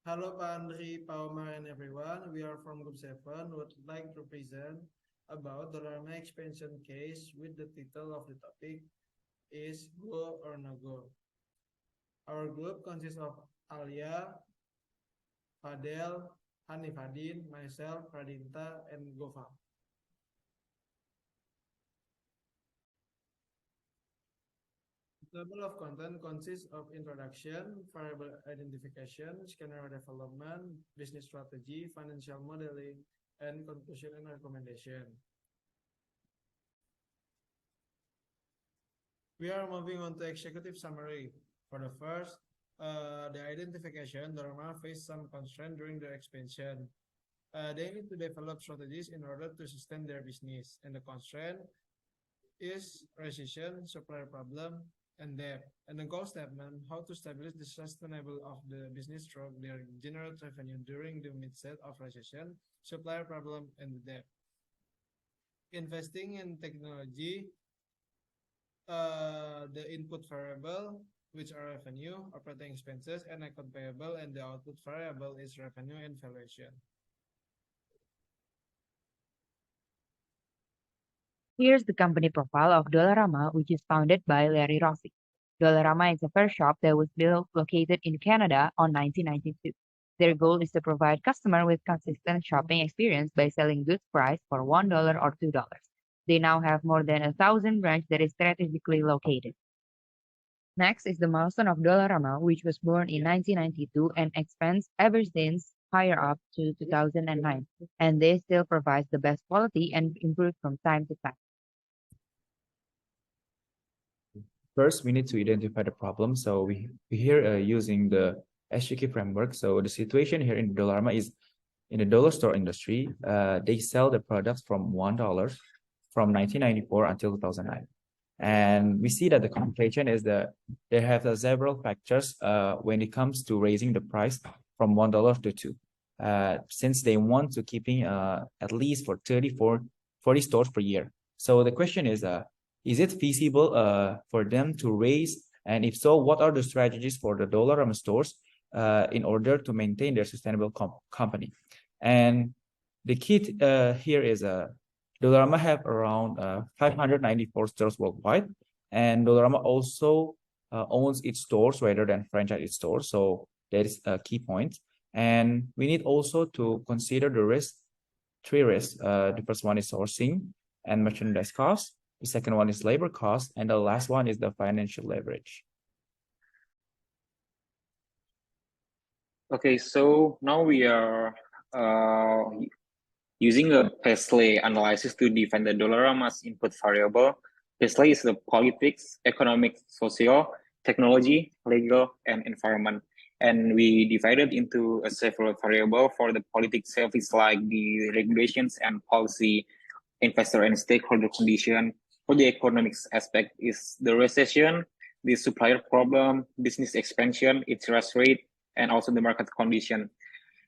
Hello, Pak Andri, Pak Omar, and everyone. We are from Group 7. Would like to present about the Lama expansion case with the title of the topic is Go or No Go. Our group consists of Alia, Fadel, Hanifadin, myself, Radinta, and Gova. The table of content consists of introduction, variable identification, scenario development, business strategy, financial modeling, and conclusion and recommendation. We are moving on to executive summary. For the first, the identification, Dharma faced some constraint during their expansion. They need to develop strategies in order to sustain their business, and the constraint is recession, supply problem, and debt. And the goal statement, how to establish the sustainable of the business through their generate revenue during the midset of recession, supplier problem, and the debt. Investing in technology, the input variable, which are revenue, operating expenses, and account payable, and the output variable is revenue and valuation. Here's the company profile of Dollarama, which is founded by Larry Rossi. Dollarama is a fur shop that was built located in Canada on 1992. Their goal is to provide customer with consistent shopping experience by selling goods priced for $1 or $2. They now have more than 1,000 branches that is strategically located. Next is the milestone of Dollarama, which was born in 1992 and expands ever since higher up to 2009, and they still provides the best quality and improve from time to time. First, we need to identify the problem. So we here using the SGK framework. So the situation here in Dollarama is in the dollar store industry. They sell the products from $1 from 1994 until 2009. And we see that the complication is that they have several factors when it comes to raising the price from $1 to $2. Since they want to keeping at least for 40 stores per year. So the question is it feasible for them to raise? And if so, what are the strategies for the Dollarama stores in order to maintain their sustainable company? And the key here is Dollarama have around 594 stores worldwide, and Dollarama also owns its stores rather than franchise its stores. So that is a key point. And we need also to consider the risk, three risks. The first one is sourcing and merchandise cost. The second one is labor cost, and the last one is the financial leverage. Okay, so now we are using a Paisley analysis to define the Dollarama's input variable. Paisley is the politics, economic, social, technology, legal, and environment. And we divided into several variables. For the politics service like the regulations and policy, investor and stakeholder condition. For the economics aspect is the recession, the supplier problem, business expansion, interest rate, and also the market condition.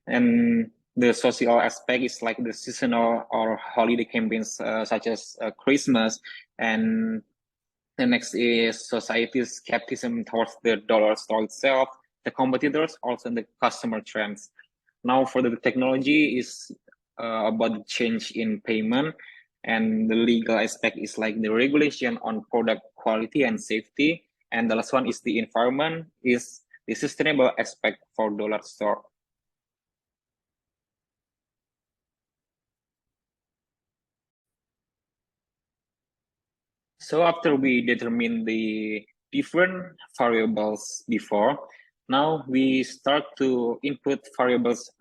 And the social aspect is like the seasonal or holiday campaigns such as Christmas. And the next is society's skepticism towards the dollar store itself, the competitors, also the customer trends. Now for the technology is about the change in payment, and the legal aspect is like the regulation on product quality and safety. And the last one is the environment, is the sustainable aspect for dollar store. So after we determine the different variables before, now we start to input variables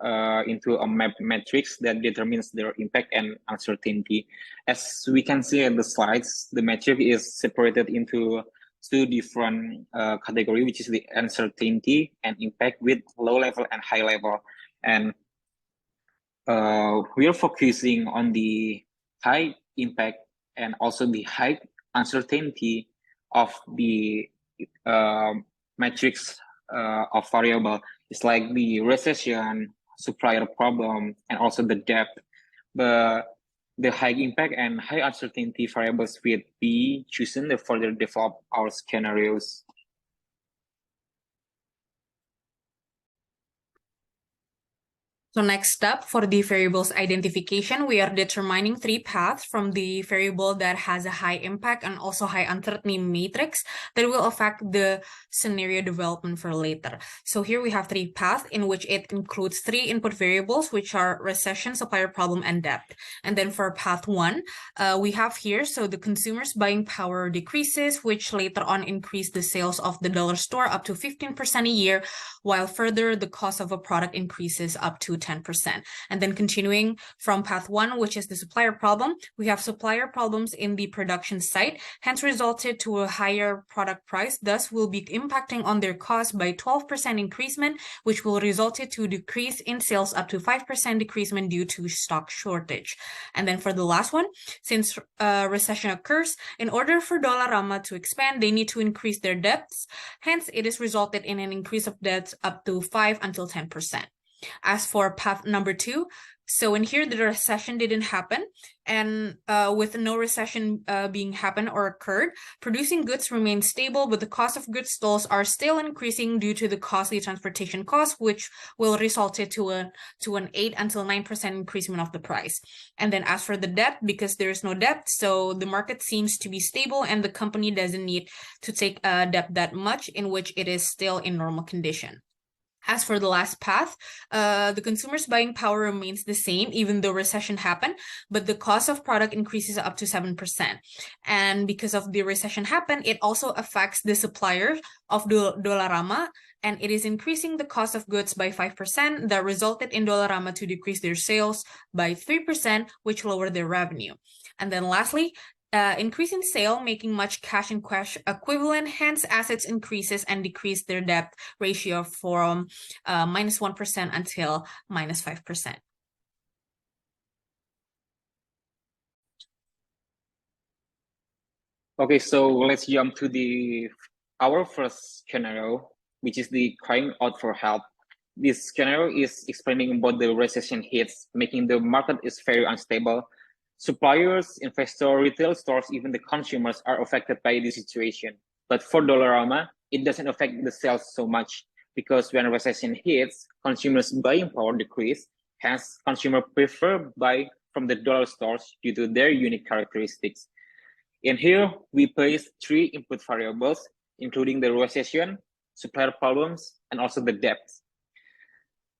into a map matrix that determines their impact and uncertainty. As we can see in the slides, the matrix is separated into two different categories, which is the uncertainty and impact with low level and high level. And we are focusing on the high impact and also the high uncertainty of the matrix of variable. It's like the recession, supplier problem, and also the debt. The high impact and high uncertainty variables will be chosen to further develop our scenarios. So next step for the variables identification, we are determining three paths from the variable that has a high impact and also high uncertainty matrix that will affect the scenario development for later. So here we have three paths in which it includes three input variables, which are recession, supplier problem, and debt. And then for path one, we have here, so the consumer's buying power decreases, which later on increase the sales of the dollar store up to 15% a year, while further the cost of a product increases up to 10%. And then continuing from path one, which is the supplier problem, we have supplier problems in the production site, hence resulted to a higher product price, thus will be impacting on their cost by 12% increasement, which will result to decrease in sales up to 5% decreasement due to stock shortage. And then for the last one, since recession occurs, in order for Dollarama to expand, they need to increase their debts. Hence, it is resulted in an increase of debts up to 5 until 10%. As for path number two, so in here, the recession didn't happen, and with no recession being happened or occurred, producing goods remain stable, but the cost of goods sold are still increasing due to the costly transportation costs, which will result to an 8 until 9% increasement of the price. And then as for the debt, because there is no debt, so the market seems to be stable, and the company doesn't need to take debt that much, in which it is still in normal condition. As for the last path, the consumer's buying power remains the same, even though recession happened, but the cost of product increases up to 7%. And because of the recession happened, it also affects the supplier of Dollarama, and it is increasing the cost of goods by 5% that resulted in Dollarama to decrease their sales by 3%, which lowered their revenue. And then lastly, increase in sale, making much cash and cash equivalent, hence assets increases and decrease their debt ratio from -1% until -5%. Okay, so let's jump to our first scenario, which is the crying out for help. This scenario is explaining about the recession hits, making the market is very unstable. Suppliers, investors, retail stores, even the consumers are affected by this situation. But for Dollarama, it doesn't affect the sales so much because when recession hits, consumers' buying power decrease. Hence, consumers prefer buy from the dollar stores due to their unique characteristics. In here, we place three input variables, including the recession, supplier problems, and also the debt.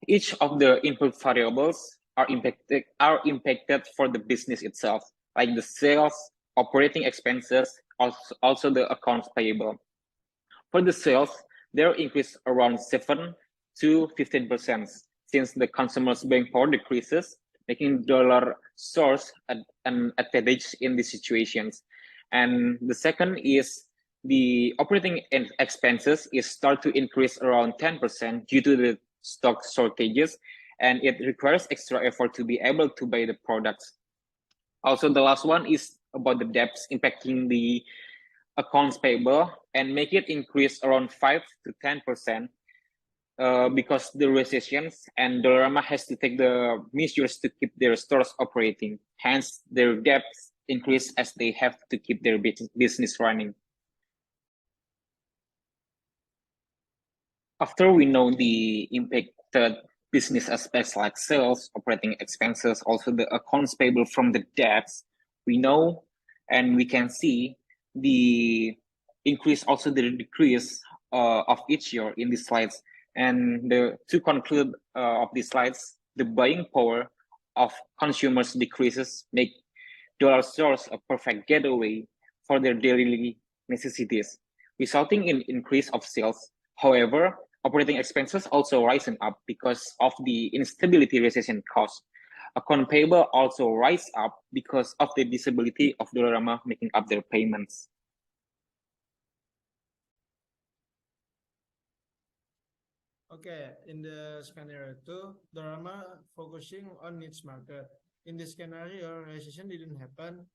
Each of the input variables are impacted for the business itself, like the sales, operating expenses, also the accounts payable. For the sales, they increase around 7 to 15% since the consumer's buying power decreases, making dollar source an advantage in these situations. And the second is the operating expenses start to increase around 10% due to the stock shortages, and it requires extra effort to be able to buy the products. Also, the last one is about the debts impacting the accounts payable and make it increase around 5 to 10% because the recessions, and Dollarama has to take the measures to keep their stores operating. Hence, their debts increase as they have to keep their business running. After we know the impacted business aspects like sales, operating expenses, also the accounts payable from the debts, we know and we can see the increase, also the decrease of each year in these slides. And to conclude of these slides, the buying power of consumers decreases, make dollar stores a perfect getaway for their daily necessities, resulting in increase of sales. However, operating expenses also rising up because of the instability recession cost. Account payable also rise up because of the disability of Dollarama making up their payments. Okay, in the scenario 2, Dollarama focusing on niche market. In this scenario, recession didn't happen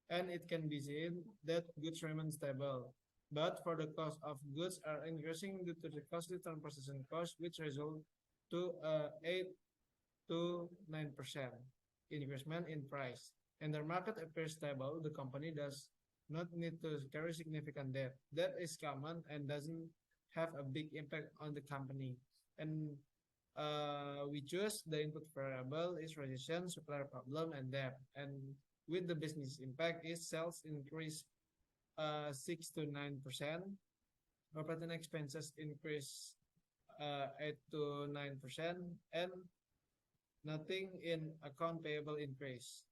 and it can be seen that goods remain stable. But for the cost of goods are increasing due to the costly transportation cost, which result to 8 to 9% increasement in price. And the market appears stable, the company does not need to carry significant debt. Debt is common and doesn't have a big impact on the company. And we choose the input variable is recession, supplier problem, and debt. And with the business impact is sales increase 6 to 9%, operating expenses increase 8 to 9%, and nothing in account payable increase.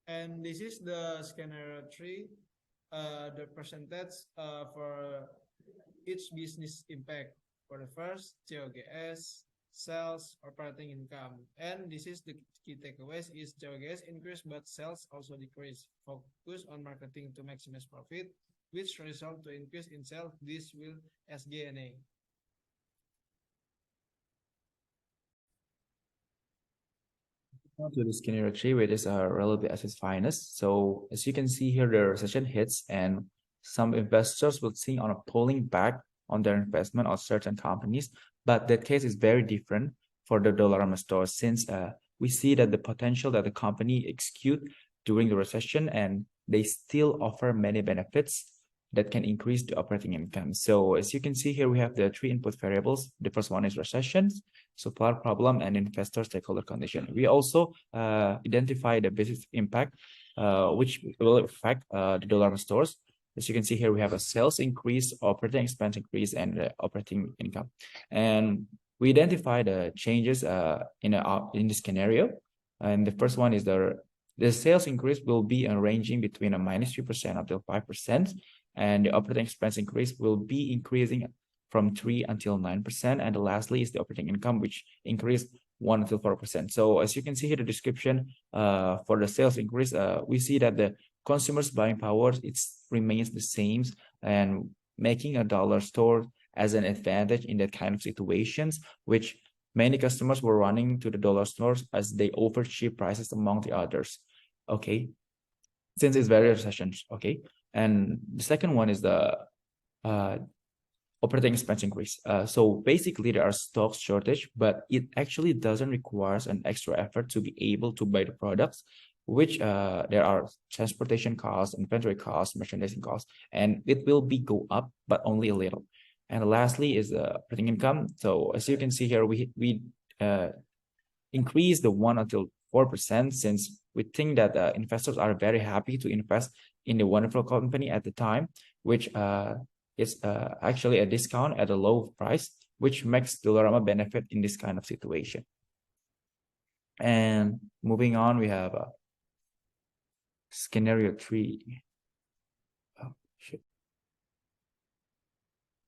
And this is the scenario 3, the percentage for each business impact. For the first, COGS, sales, operating income. And this is the key takeaways is COGS increase, but sales also decrease. Focus on marketing to maximize profit, which result to increase in sales. This will SG&A. To the scenario 3, which is relative at its finest. So as you can see here, the recession hits and some investors will think on a pulling back on their investment on certain companies. But that case is very different for the Dollarama store, since we see that the potential that the company execute during the recession, and they still offer many benefits that can increase the operating income. So as you can see here, we have the 3 input variables. The first one is recessions, supplier problem, and investor stakeholder condition. We also identify the business impact, which will affect the Dollarama stores. As you can see here, we have a sales increase, operating expense increase, and operating income. And we identify the changes in this scenario. And the first one is the sales increase will be ranging between a -3% up to 5%. And the operating expense increase will be increasing from 3 until 9%. And lastly is the operating income, which increased 1 until 4%. So as you can see here, the description for the sales increase, we see that the consumers' buying power, it remains the same, and making a dollar store as an advantage in that kind of situations, which many customers were running to the dollar stores as they offer cheap prices among the others. Okay, since it's very recessions. Okay. And the second one is the operating expense increase. So basically there are stock shortage, but it actually doesn't require an extra effort to be able to buy the products, which there are transportation costs, inventory costs, merchandising costs, and it will be go up, but only a little. And lastly is the operating income. So as you can see here, we increase the 1 until 4%, since we think that investors are very happy to invest in the wonderful company at the time, which is actually a discount at a low price, which makes Dollarama benefit in this kind of situation. And moving on, we have scenario 3. Oh, shit.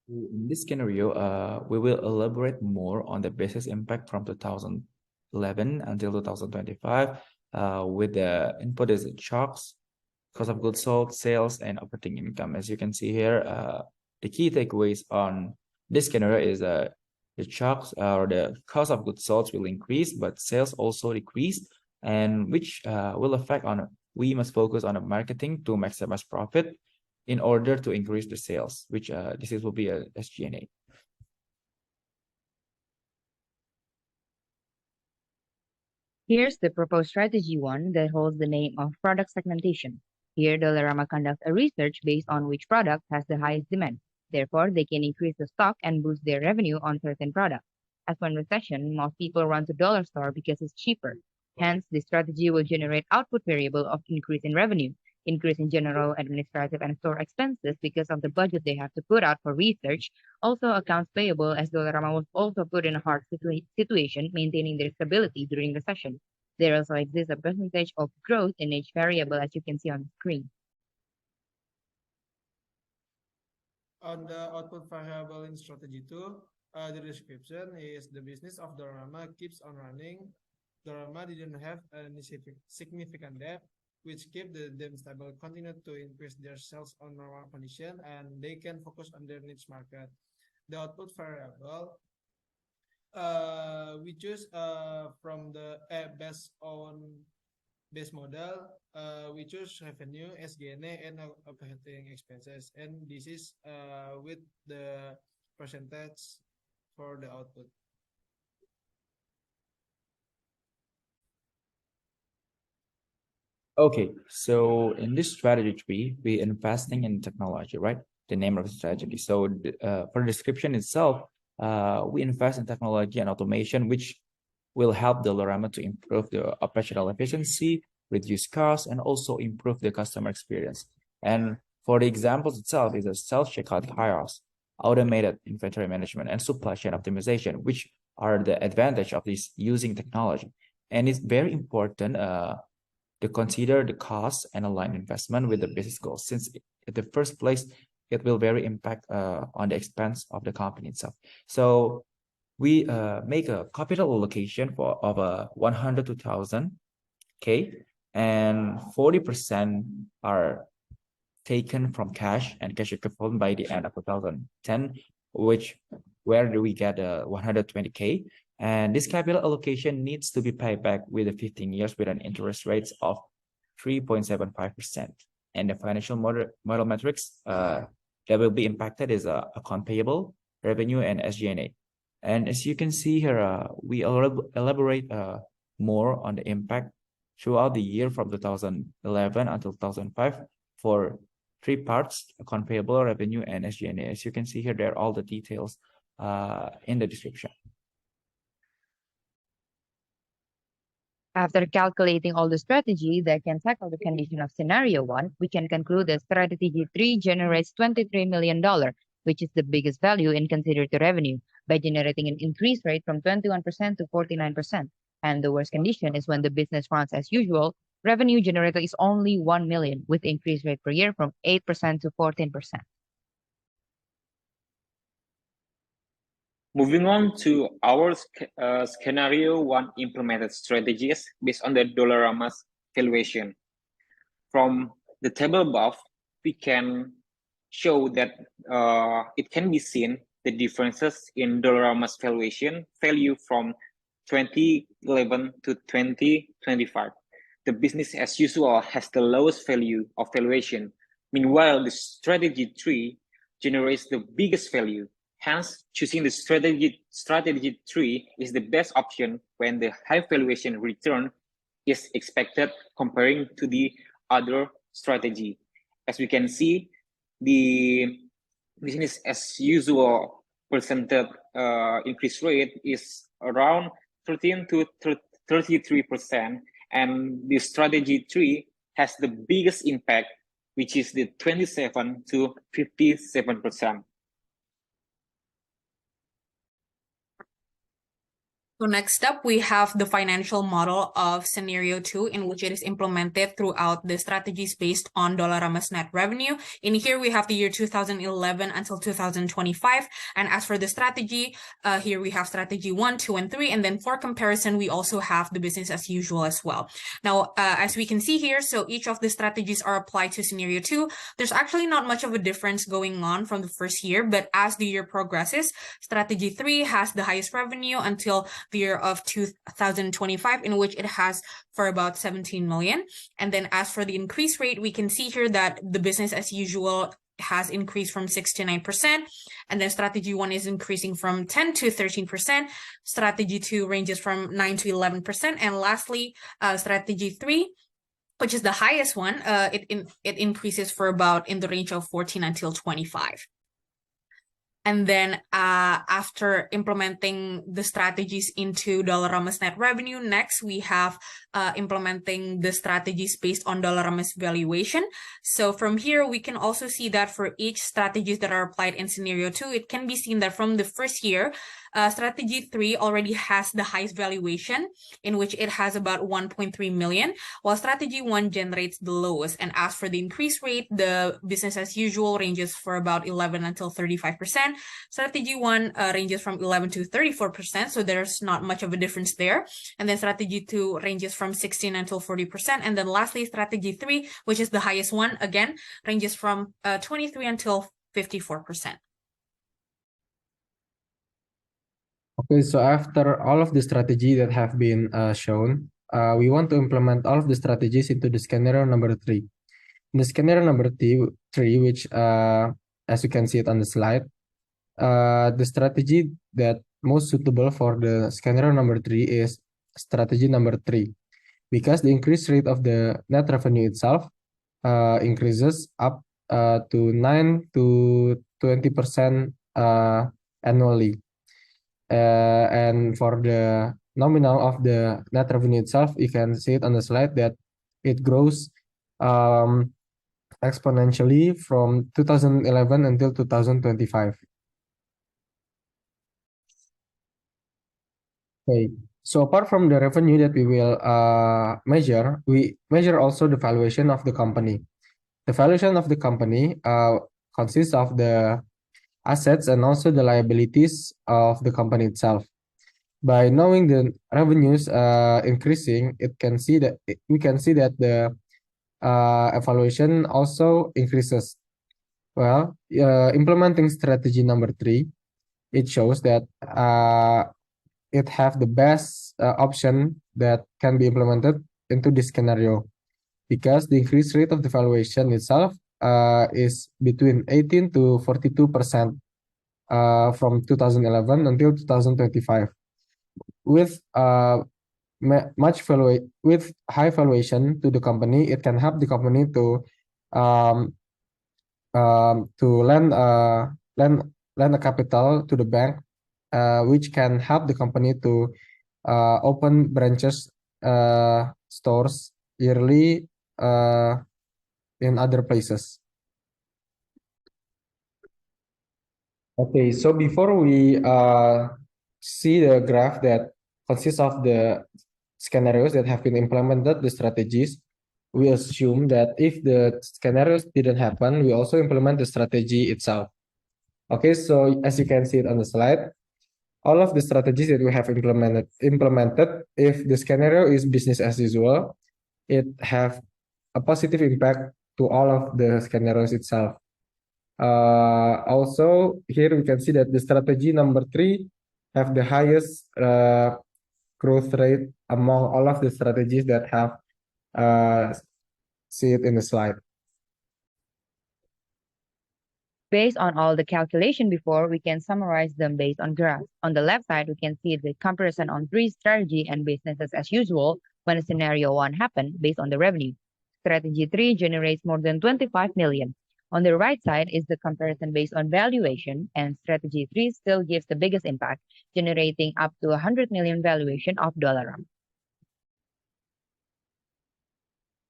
In this scenario, we will elaborate more on the business impact from 2011 until 2025, with the input is COGS, cost of goods sold, sales, and operating income. As you can see here, the key takeaways on this scenario is the COGS or the cost of goods sold will increase, but sales also decrease, and which will affect on, we must focus on the marketing to maximize profit in order to increase the sales, which this will be a SG&A. Here's the proposed strategy 1 that holds the name of product segmentation. Here, Dollarama conducts a research based on which product has the highest demand. Therefore, they can increase the stock and boost their revenue on certain products. As when recession, most people run to dollar store because it's cheaper. Hence, this strategy will generate output variable of increase in revenue, increase in general, administrative, and store expenses because of the budget they have to put out for research. Also, accounts payable, as Dollarama was also put in a hard situation, maintaining their stability during recession. There also exists a percentage of growth in each variable, as you can see on the screen. On the output variable in strategy 2, the description is the business of Dollarama keeps on running. Dollarama didn't have any significant debt, which keep them stable, continue to increase their sales on normal condition, and they can focus on their niche market. The output variable we choose from the based on base model, we choose revenue, SG&A, and operating expenses, and this is with the percentage for the output. Okay, so in this strategy 3, we're investing in technology, right? the name of the strategy. So for the description itself, we invest in technology and automation, which will help Dollarama to improve the operational efficiency, reduce costs, and also improve the customer experience. And for the examples itself is a self-checkout kiosk, automated inventory management, and supply chain optimization, which are the advantage of this using technology. And it's very important to consider the cost and align investment with the business goals, since in the first place, it will very impact on the expense of the company itself. So we make a capital allocation of 100 to 1,000K, and 40% are taken from cash and cash equivalent by the end of 2010, where do we get 120K? And this capital allocation needs to be paid back within 15 years with an interest rate of 3.75%. And the financial model metrics that will be impacted is account payable, revenue, and SG&A. And as you can see here, we elaborate more on the impact throughout the year from 2011 until 2005 for 3 parts: account payable, revenue, and SG&A. As you can see here, there are all the details in the description. After calculating all the strategy that can tackle the condition of scenario 1, we can conclude that strategy 3 generates $23 million, which is the biggest value in considered to revenue, by generating an increase rate from 21% to 49%. And the worst condition is when the business runs as usual, revenue generated is only 1 million, with increase rate per year from 8% to 14%. Moving on to our scenario 1 implemented strategies based on the Dollarama's valuation. From the table above, we can show that it can be seen the differences in Dollarama's valuation value from 2011 to 2025. The business as usual has the lowest value of valuation. Meanwhile, the strategy 3 generates the biggest value. Hence, choosing the strategy 3 is the best option when the high valuation return is expected comparing to the other strategy. As we can see, the business as usual percentage increase rate is around 13 to 33%, and the strategy 3 has the biggest impact, which is the 27 to 57%. So next up, we have the financial model of scenario 2, in which it is implemented throughout the strategies based on Dollarama's net revenue. In here, we have the year 2011 until 2025. And as for the strategy, here we have strategy 1, 2, and 3. And then for comparison, we also have the business as usual as well. Now, as we can see here, so each of the strategies are applied to scenario 2. There's actually not much of a difference going on from the first year, but as the year progresses, strategy 3 has the highest revenue until the year of 2025, in which it has for about 17 million. And then as for the increase rate, we can see here that the business as usual has increased from 6 to 9%. And then strategy 1 is increasing from 10 to 13%. Strategy 2 ranges from 9 to 11%. And lastly, strategy 3, which is the highest one, it increases for about in the range of 14 until 25. And then after implementing the strategies into Dollarama's net revenue, next we have implementing the strategies based on Dollarama's valuation. So from here, we can also see that for each strategies that are applied in scenario 2, it can be seen that from the first year, strategy 3 already has the highest valuation, in which it has about 1.3 million, while strategy 1 generates the lowest. And as for the increase rate, the business as usual ranges for about 11 until 35%. Strategy 1 ranges from 11 to 34%, so there's not much of a difference there. And then strategy 2 ranges from 16 until 40%. And then lastly, strategy 3, which is the highest one, again, ranges from 23 until 54%. Okay, so after all of the strategy that have been shown, we want to implement all of the strategies into the scenario number 3. In the scenario number 3, which as you can see it on the slide, the strategy that most suitable for the scenario number 3 is strategy number 3, because the increase rate of the net revenue itself increases up to 9 to 20% annually. And for the nominal of the net revenue itself, you can see it on the slide that it grows exponentially from 2011 until 2025. Okay, so apart from the revenue that we will measure, we measure also the valuation of the company. The valuation of the company consists of the assets and also the liabilities of the company itself. By knowing the revenues increasing, we can see that the evaluation also increases. Well, implementing strategy number 3, it shows that it have the best option that can be implemented into this scenario, because the increased rate of the valuation itself is between 18 to 42% from 2011 until 2025. With with high valuation to the company, it can help the company to lend a capital to the bank, which can help the company to open branches, stores yearly in other places. Okay, so before we see the graph that consists of the scenarios that have been implemented, the strategies, we assume that if the scenarios didn't happen, we also implement the strategy itself. Okay, so as you can see it on the slide, all of the strategies that we have implemented, if the scenario is business as usual, it have a positive impact to all of the scenarios itself. Also, here we can see that the strategy number 3 have the highest growth rate among all of the strategies that have see it in the slide. Based on all the calculation before, we can summarize them based on graphs. On the left side, we can see the comparison on 3 strategy and businesses as usual when scenario 1 happened based on the revenue. Strategy 3 generates more than 25 million. On the right side is the comparison based on valuation, and strategy 3 still gives the biggest impact, generating up to 100 million valuation of Dollarama.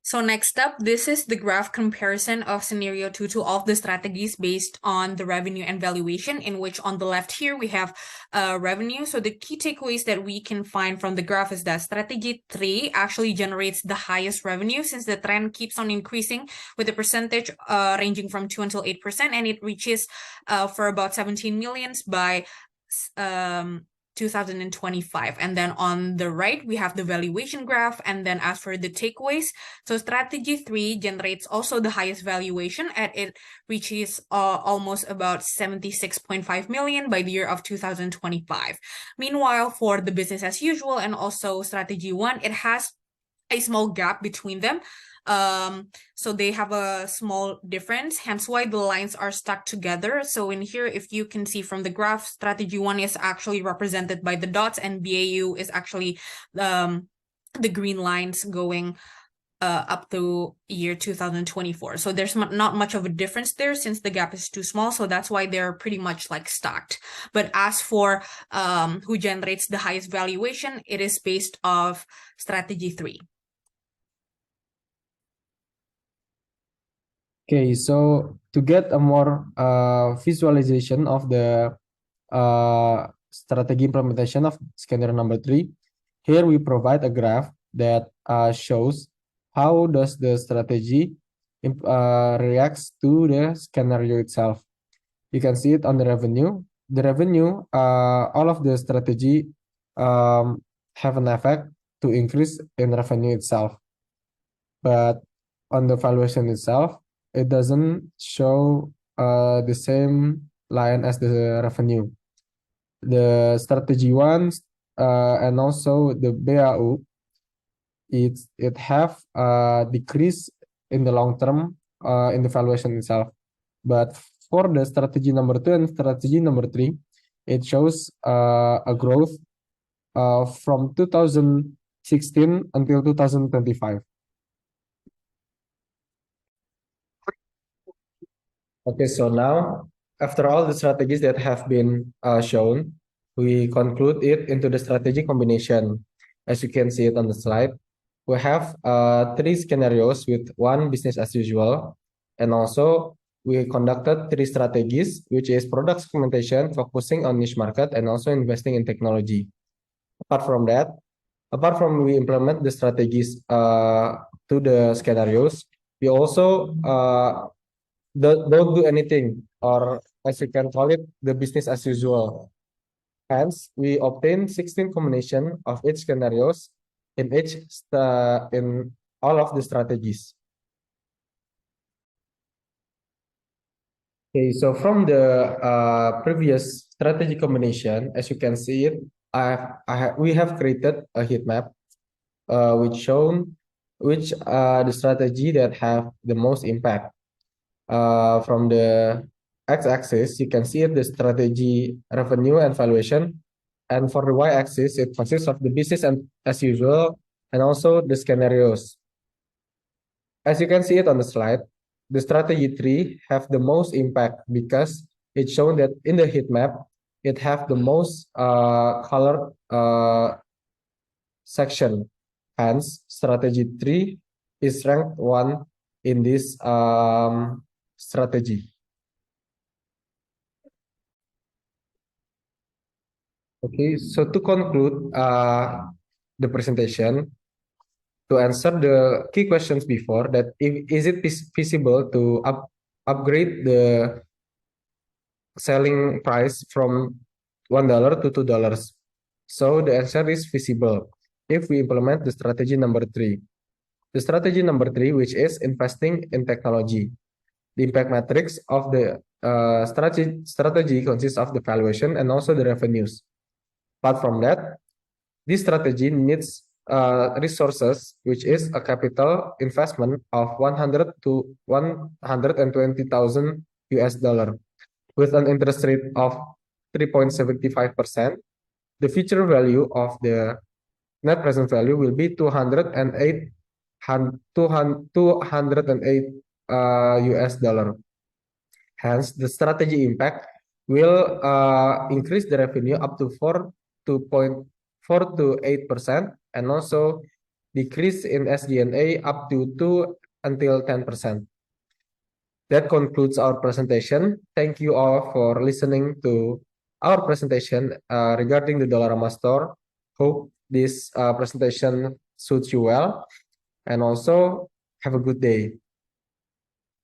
So next up, this is the graph comparison of scenario 2 to all of the strategies based on the revenue and valuation, in which on the left here we have revenue. So the key takeaways that we can find from the graph is that strategy 3 actually generates the highest revenue, since the trend keeps on increasing with the percentage ranging from 2 until 8%, and it reaches for about 17 millions by 2025. And then on the right, we have the valuation graph. And then as for the takeaways, so strategy 3 generates also the highest valuation, and it reaches almost about 76.5 million by the year of 2025. Meanwhile, for the business as usual and also strategy 1, it has a small gap between them. So they have a small difference, hence why the lines are stuck together. So in here, if you can see from the graph, strategy 1 is actually represented by the dots, and BAU is actually the green lines going up to year 2024. So there's not much of a difference there, since the gap is too small. So that's why they're pretty much like stacked. But as for who generates the highest valuation, it is based off strategy 3. Okay, so to get a more visualization of the strategy implementation of scenario number 3, here we provide a graph that shows how does the strategy reacts to the scenario itself. You can see it on the revenue. The revenue, all of the strategy have an effect to increase in revenue itself. But on the valuation itself, it doesn't show the same line as the revenue. The strategy 1 and also the BAU, it have decrease in the long term in the valuation itself. But for the strategy number 2 and strategy number 3, it shows a growth from 2016 until 2025. Okay, so now after all the strategies that have been shown, we conclude it into the strategy combination. As you can see it on the slide, we have three scenarios with one business as usual, and also we conducted three strategies, which is product segmentation, focusing on niche market, and also investing in technology. Apart from that, apart from we implement the strategies to the scenarios, we also don't do anything, or as you can call it, the business as usual. Hence, we obtain 16 combination of each scenarios in in all of the strategies. Okay, so from the previous strategy combination, as you can see it, we have created a heat map, which the strategy that have the most impact. From the x-axis, you can see the strategy revenue and valuation, and for the y-axis, it consists of the business and as usual, and also the scenarios. As you can see it on the slide, the strategy 3 have the most impact because it's shown that in the heat map, it have the most colored section. Hence, strategy 3 is ranked 1 in this strategy. Okay, so to conclude the presentation, to answer the key questions before that, is it feasible to upgrade the selling price from $1 to $2? So the answer is feasible if we implement the strategy number 3. The strategy number 3, which is investing in technology. The impact matrix of the strategy consists of the valuation and also the revenues. Apart from that, this strategy needs resources, which is a capital investment of 100 to 120,000 US dollar with an interest rate of 3.75%. The future value of the net present value will be 208 US dollar. Hence, the strategy impact will increase the revenue up to 4.4 to 8%, and also decrease in SG&A up to 2 until 10%. That concludes our presentation. Thank you all for listening to our presentation regarding the Dollarama store. Hope this presentation suits you well, and also have a good day.